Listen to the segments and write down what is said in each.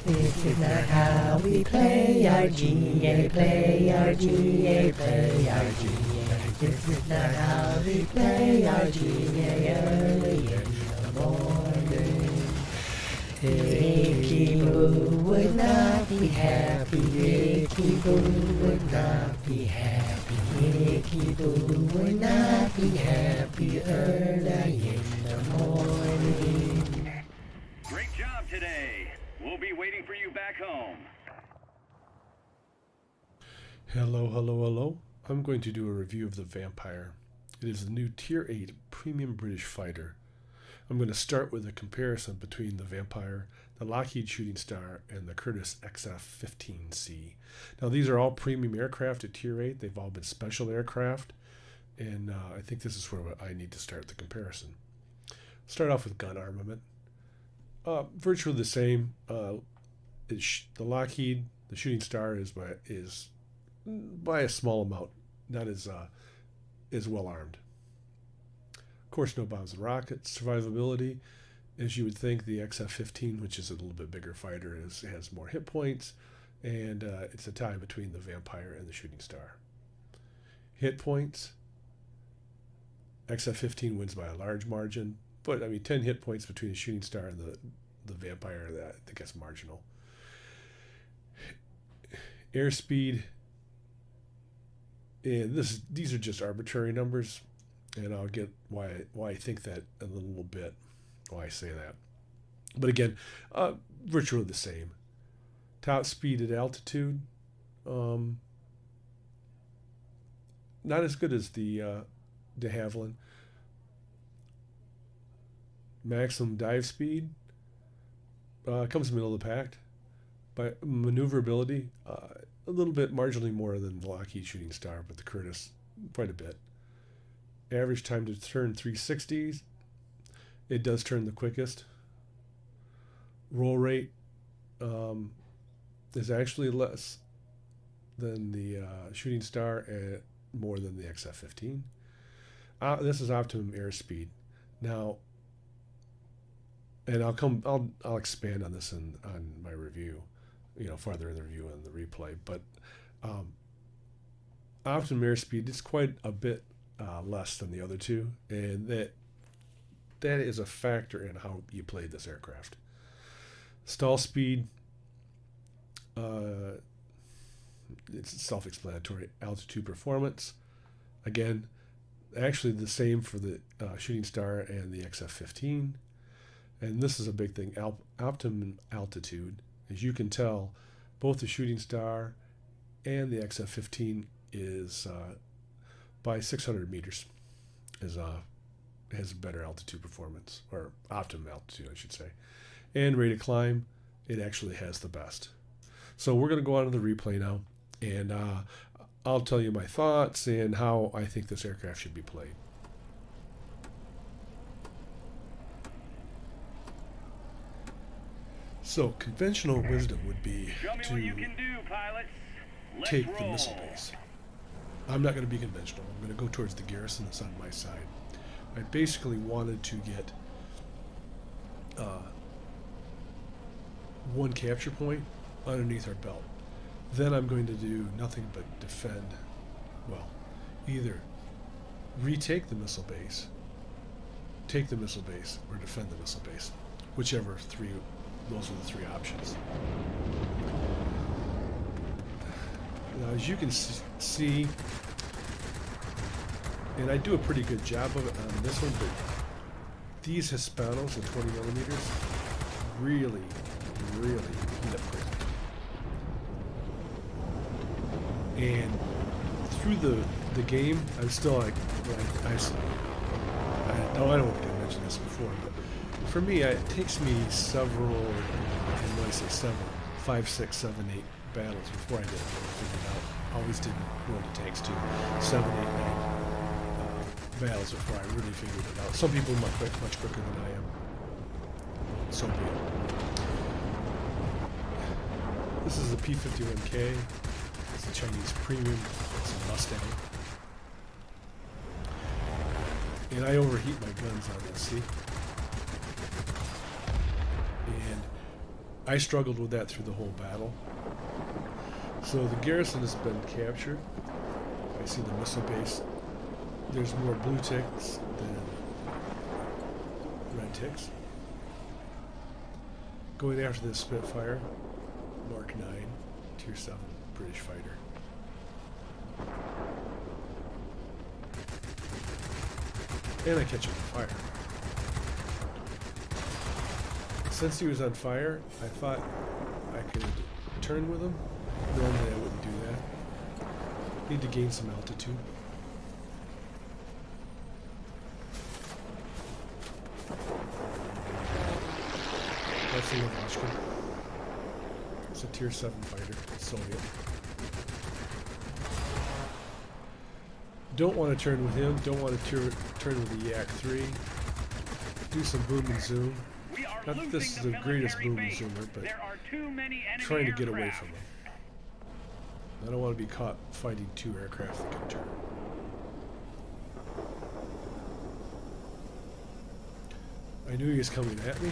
This is not how we play our GA, play our GA, play our GA. This is not how we play our GA early in the morning. Icky Boo would not be happy, Icky Boo would not be happy, Icky Boo would not be happy early in the morning. Great job today. We'll be waiting for you back home. Hello, hello, hello. I'm going to do a review of the Vampire. It is the new Tier 8 Premium British Fighter. I'm going to start with a comparison between the Vampire, the Lockheed Shooting Star, and the Curtiss XF-15C. Now these are all premium aircraft at Tier 8. They've all been special aircraft, and I think this is where I need to start the comparison. Start off with gun armament. Virtually the same. The Lockheed, the Shooting Star, is by a small amount, not as well armed. Of course, no bombs and rockets. Survivability, as you would think, the XF-15, which is a little bit bigger fighter, has more hit points, and it's a tie between the Vampire and the Shooting Star. Hit points, XF-15 wins by a large margin. But, I mean, 10 hit points between the Shooting Star and the Vampire, I think that's marginal. Airspeed, and these are just arbitrary numbers, and I'll get why I think that in a little bit, why I say that. But again, virtually the same. Top speed at altitude, not as good as the de Havilland. Maximum dive speed comes in the middle of the pack. By maneuverability, a little bit marginally more than the Lockheed Shooting Star, but the Curtiss quite a bit. Average time to turn 360s, it does turn the quickest. Roll rate is actually less than the Shooting Star and more than the XF-15. This is optimum airspeed. Now, and I'll expand on this on my review, farther in the review and the replay. But optimum airspeed is quite a bit less than the other two, and that is a factor in how you play this aircraft. Stall speed, it's self-explanatory. Altitude performance, again, actually the same for the Shooting Star and the XF-15. And this is a big thing, optimum altitude. As you can tell, both the Shooting Star and the XF-15 is by 600 meters has a better altitude performance, or optimum altitude, I should say. And rate of climb, it actually has the best. So we're going to go on to the replay now, and I'll tell you my thoughts and how I think this aircraft should be played. So, conventional wisdom would be to take the missile base. I'm not going to be conventional. I'm going to go towards the garrison that's on my side. I basically wanted to get one capture point underneath our belt. Then I'm going to do nothing but defend, well, either retake the missile base, take the missile base, or defend the missile base. Whichever three. Those are the three options. Now, as you can see, and I do a pretty good job of it on this one, but these Hispanos at 20 millimeters really heat up quickly. And through the game, I'm still like I don't think I mentioned this before, but for me, it takes me several, and when I say several, 5, 6, 7, 8 battles before I get it figured out. Always did World of Tanks too. 7, 8, 9 battles before I really figured it out. Some people much quicker than I am. So be it. This is a P-51K. It's a Chinese premium. It's a Mustang. And I overheat my guns on this, see? And I struggled with that through the whole battle. So the garrison has been captured. I see the missile base. There's more blue ticks than red ticks. Going after this Spitfire, Mark 9, Tier 7 British fighter. And I catch him on fire. Since he was on fire, I thought I could turn with him. Normally I wouldn't do that. Need to gain some altitude. That's the Lavochkin. It's a Tier 7 fighter, Soviet. Don't want to turn with him. Don't want to turn with the Yak 3. Do some boom and zoom. Not that this is the greatest boom and zoomer, but trying to get away from him. I don't want to be caught fighting two aircraft that can turn. I knew he was coming at me.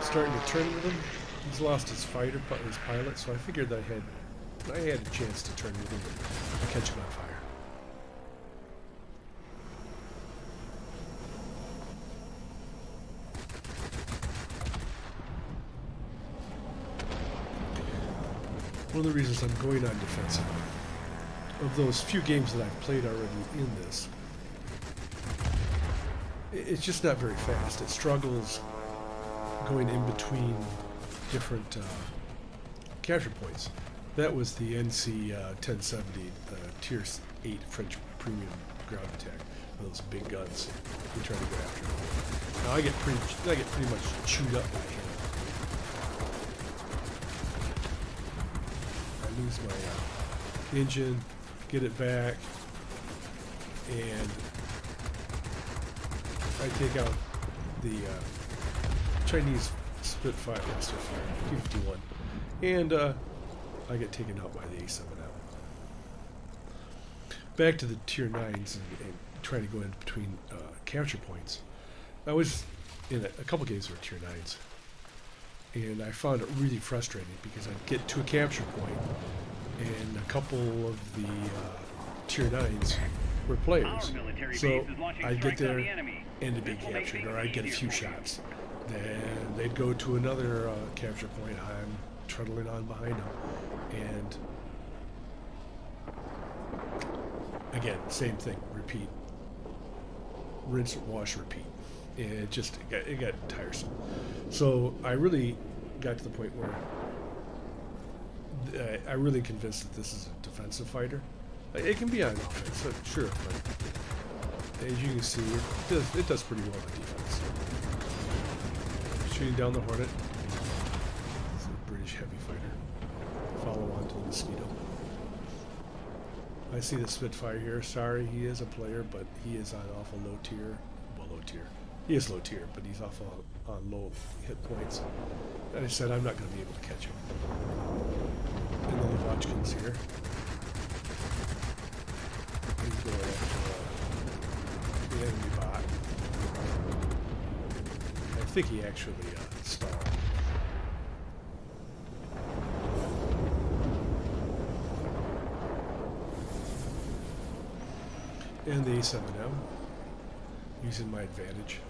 Starting to turn with him. He's lost his fighter, his pilot, so I figured that I had a chance to turn with him and catch him on fire. One of the reasons I'm going on defensive, of those few games that I've played already in this, it's just not very fast. It struggles going in between different capture points. That was the NC 1070 Tier 8 French premium ground attack. Those big guns. We try to go after them. Now I get pretty much chewed up by him. I lose my engine, get it back, and I take out the Chinese Spitfire, P-51, and I get taken out by the A7M. Back to the Tier 9s and trying to go in between capture points. I was in a couple games with Tier 9s, and I found it really frustrating because I'd get to a capture point, and a couple of the Tier 9s were players. So I'd get there and it'd be captured, or I'd get a few shots. Then they'd go to another capture point. I'm trundling on behind them, and again, same thing. Repeat, rinse, wash, repeat. And it got tiresome. So I really got to the point where I really convinced that this is a defensive fighter. It can be on offense, sure, but as you can see, it does pretty well on defense. Shooting down the Hornet. It's a British heavy fighter. Follow on to the Mosquito. I see the Spitfire here. Sorry, he is a player, but he is on awful low tier. Well, low tier. He is low tier, but he's awful on low hit points. And I said I'm not going to be able to catch him. And the Lavochkin's here. He's going after the enemy bot. I think he actually stalled. And the A7M, using my advantage.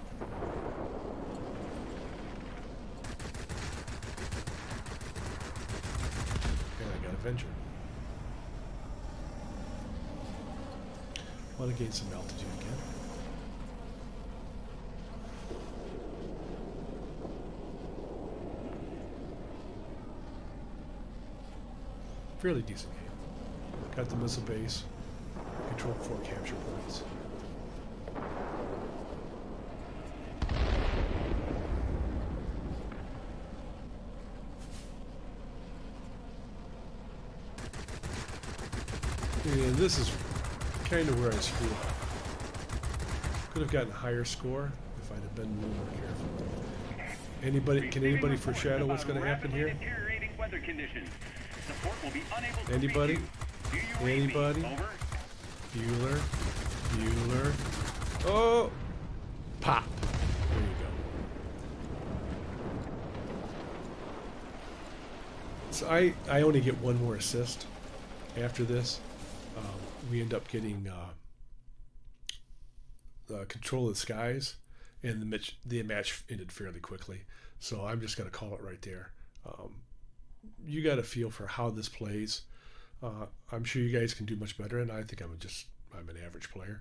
And I got Avenger. Want to gain some altitude again. Fairly decent game. Got the missile base. Controlled 4 capture points. And this is kind of where I screwed up. Could have gotten a higher score if I'd have been a little more careful. Can anybody foreshadow what's going to happen here? Anybody? Anybody? Bueller? Oh! Pop! There you go. So I only get one more assist after this. We end up getting control of the skies, and the match ended fairly quickly. So I'm just going to call it right there. You got a feel for how this plays. I'm sure you guys can do much better, and I think I'm an average player.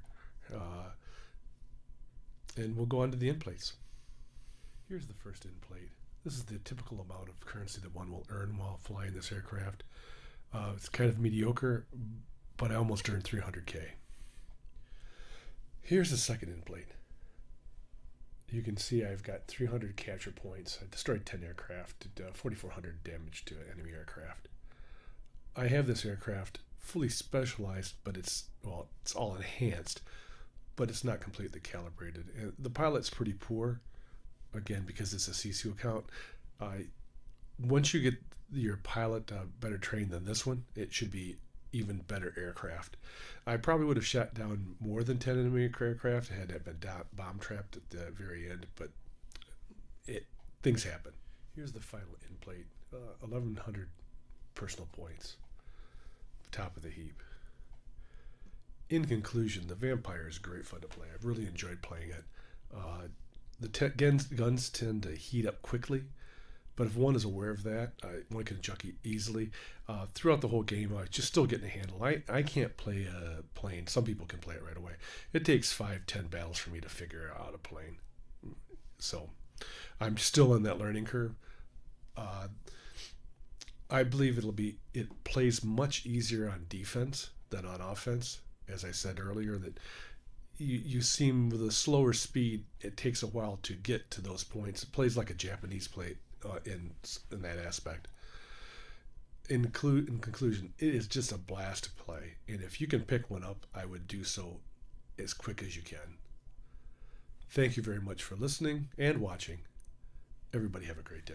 And we'll go on to the end plates. Here's the first end plate. This is the typical amount of currency that one will earn while flying this aircraft. It's kind of mediocre, but I almost earned 300K. Here's the second end plate. You can see I've got 300 capture points. I destroyed 10 aircraft, did 4,400 damage to enemy aircraft. I have this aircraft fully specialized, but it's all enhanced, but it's not completely calibrated. And the pilot's pretty poor, again, because it's a CCU account. Once you get your pilot better trained than this one, it should be even better aircraft. I probably would have shot down more than 10 enemy aircraft had that been bomb trapped at the very end, but things happen. Here's the final end plate, 1,100 personal points, top of the heap. In conclusion, the Vampire is great fun to play. I've really enjoyed playing it. The guns tend to heat up quickly, but if one is aware of that, one can junkie easily. Throughout the whole game, I just still getting a handle. I can't play a plane. Some people can play it right away. It takes 5-10 battles for me to figure out a plane. So I'm still in that learning curve. I believe it plays much easier on defense than on offense. As I said earlier, that you seem with a slower speed, it takes a while to get to those points. It plays like a Japanese plate in that aspect. In conclusion, it is just a blast to play, and if you can pick one up, I would do so as quick as you can. Thank you very much for listening and watching. Everybody have a great day.